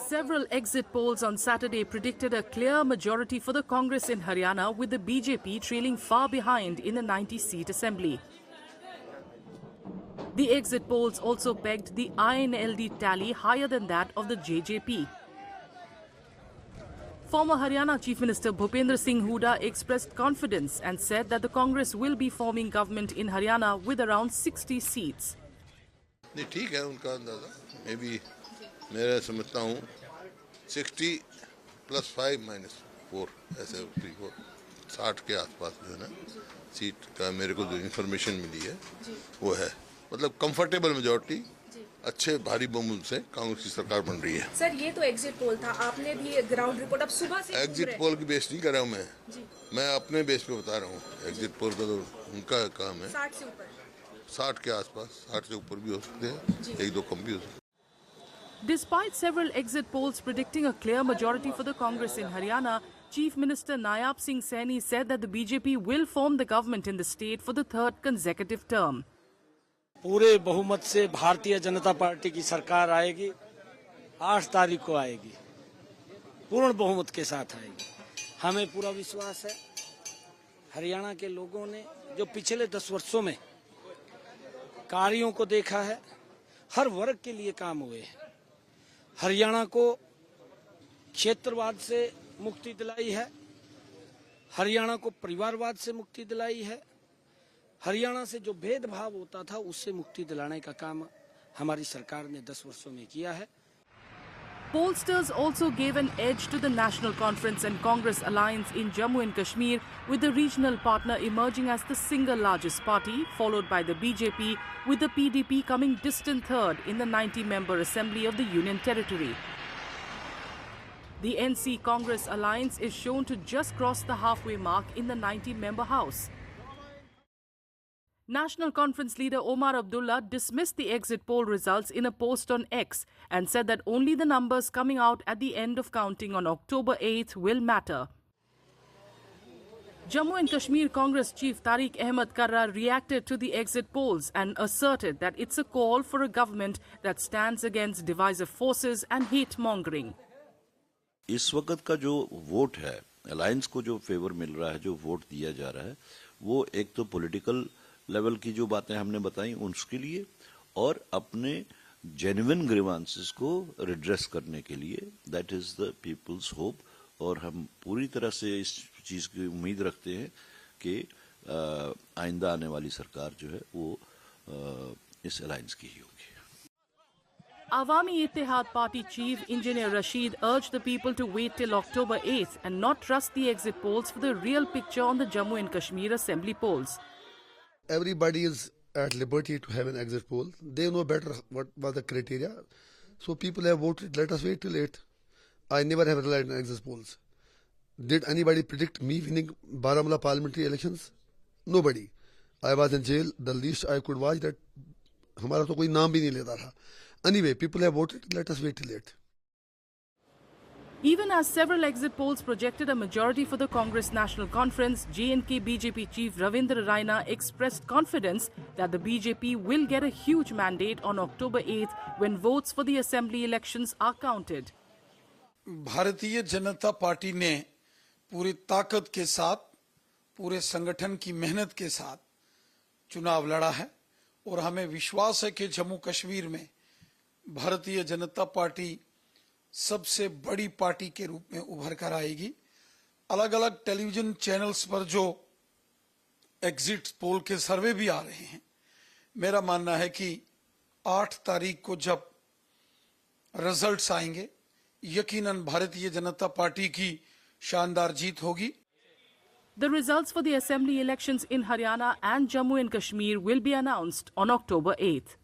Several exit polls on Saturday predicted a clear majority for the Congress in Haryana, with the BJP trailing far behind in the 90-seat assembly. The exit polls also pegged the INLD tally higher than that of the JJP. Former Haryana Chief Minister Bhupendra Singh Hooda expressed confidence and said that the Congress will be forming government in Haryana with around 60 seats. नहीं ठीक है उनका अंदाजा, मैं भी मेरा समझता हूँ 60 + 5 - 4 ऐसे 60 के आसपास जो है ना सीट का मेरे को जो इन्फॉर्मेशन मिली है वो है, मतलब कंफर्टेबल मेजॉरिटी, अच्छे भारी बहुमत से कांग्रेस की सरकार बन रही है। सर ये तो एग्जिट पोल था, आपने भी ग्राउंड रिपोर्ट अब सुबह से एग्जिट पोल की बेस नहीं कर रहा हूँ मैं अपने बेस पे बता रहा हूँ। एग्जिट पोल का तो उनका काम है, 60 से ऊपर, 60 के आसपास, 60 से ऊपर भी हो सकते हैं, एक दो कम भी हो सकते हैं। Despite several exit polls predicting a clear majority for the Congress in Haryana, Chief Minister Nayab Singh Saini said that the BJP will form the government in the state for the third consecutive term. पूरे बहुमत से Bharatiya Janata party की सरकार आएगी, 8 तारीख को आएगी, पूर्ण बहुमत के साथ आएगी। हमें पूरा विश्वास है। हरियाणा के लोगों ने जो पिछले 10 वर्षों में कार्यों को देखा है, हर वर्ग के लिए काम हुए हैं। हरियाणा को क्षेत्रवाद से मुक्ति दिलाई है, हरियाणा को परिवारवाद से मुक्ति दिलाई है, हरियाणा से जो भेदभाव होता था उससे मुक्ति दिलाने का काम हमारी सरकार ने 10 वर्षों में किया है। Pollsters also gave an edge to the National Conference and Congress alliance in Jammu and Kashmir, with the regional partner emerging as the single largest party, followed by the BJP, with the PDP coming distant third in the 90-member Assembly of the Union Territory. The NC Congress alliance is shown to just cross the halfway mark in the 90-member House. National Conference leader Omar Abdullah dismissed the exit poll results in a post on X and said that only the numbers coming out at the end of counting on October 8th will matter. Jammu and Kashmir Congress Chief Tariq Ahmed Karrar reacted to the exit polls and asserted that it's a call for a government that stands against divisive forces and hate-mongering. इस वक्त का जो vote है, alliance को जो favour मिल रहा है, जो वोट दिया जा रहा है, वो एक तो पॉलिटिकल लेवल की जो बातें हमने बताई उसके लिए, और अपने जेन्युइन ग्रीवांसेस को रिड्रेस करने के लिए, that is the people's hope. और हम पूरी तरह से इस चीज की उम्मीद रखते हैं कि आइंदा आने वाली सरकार जो है वो इस अलायंस की ही होगी। Awami Ittihad Party Chief Engineer Rashid urged the people to wait till October 8th and not trust the exit polls for the real picture on the Jammu and Kashmir Assembly polls. Everybody is at liberty to have an exit poll. They know better what was the criteria. So people have voted. Let us wait till 8th. I never have relied on exit polls. Did anybody predict me winning Baramulla parliamentary elections? Nobody. I was in jail. The least I could watch that हमारा तो कोई नाम भी नहीं लेता था. Anyway, people have voted. Let us wait till 8th. Even as several exit polls projected a majority for the Congress National Conference, J&K BJP Chief Ravindra Raina expressed confidence that the BJP will get a huge mandate on October 8th when votes for the assembly elections are counted. Bharatiya Janata party ने पूरी ताकत के साथ, पूरे संगठन की मेहनत के साथ चुनाव लड़ा है और हमें विश्वास है कि जम्मू कश्मीर में भारतीय जनता पार्टी सबसे बड़ी पार्टी के रूप में उभर कर आएगी। अलग अलग टेलीविजन चैनल्स पर जो एग्जिट पोल के सर्वे भी आ रहे हैं, मेरा मानना है कि 8 तारीख को जब रिजल्ट्स आएंगे, यकीनन भारतीय जनता पार्टी की शानदार जीत होगी। The results for the assembly elections in Haryana and Jammu and Kashmir will be announced on October 8th.